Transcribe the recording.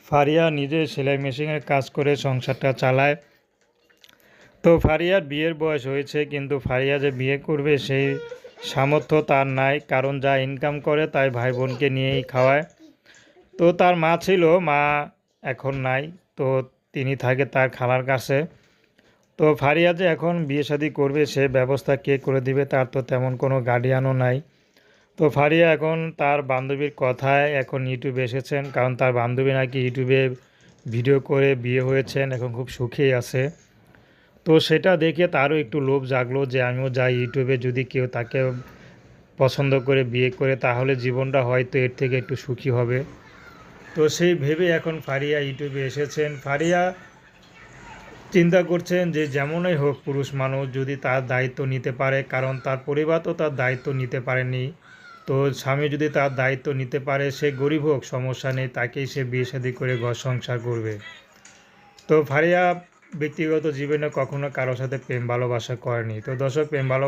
ফারিয়া নিজে সেলাই মেশিনের কাজ করে সংসারটা চালায়। তো ফারিয়ার বিয়ের বয়স হয়েছে, কিন্তু ফারিয়া যে বিয়ে করবে সেই সামর্থ্য তার নাই, কারণ যা ইনকাম করে তাই ভাই বোনকে নিয়েই খাওয়ায়। তো তার মা ছিল, মা এখন নাই। তো তিনি থাকে তার খালার কাছে। তো ফারিয়া যে এখন বিয়ে শাদী করবে সে ব্যবস্থা কে করে দিবে, তার তো তেমন কোনো গার্ডিয়ানও নাই। তো ফারিয়া এখন তার বান্ধবীর কথায় এখন ইউটিউবে এসেছেন, কারণ তার বান্ধবী নাকি ইউটিউবে ভিডিও করে বিয়ে হয়েছেন, এখন খুব সুখেই আছে। তো সেটা দেখে তারও একটু লোভ জাগলো যে আমিও যাই ইউটিউবে, যদি কেউ তাকে পছন্দ করে বিয়ে করে তাহলে জীবনটা হয়তো এর থেকে একটু সুখী হবে। তো সেই ভেবে এখন ফারিয়া ইউটিউবে এসেছেন। ফারিয়া চিন্তা করছেন যে যেমনই হোক পুরুষ মানুষ যদি তার দায়িত্ব নিতে পারে, কারণ তার পরিবার তো তার দায়িত্ব নিতে পারেনি। তো স্বামী যদি তার দায়িত্ব নিতে পারে, সে গরিব হোক সমস্যা নেই, তাকেই সে বিয়ে শাদী করে ঘর সংসার করবে। তো ফারিয়া ব্যক্তিগত জীবনে কখনো কারোর সাথে প্রেম ভালোবাসা করেনি। তো দর্শক, প্রেম ভালোবাসা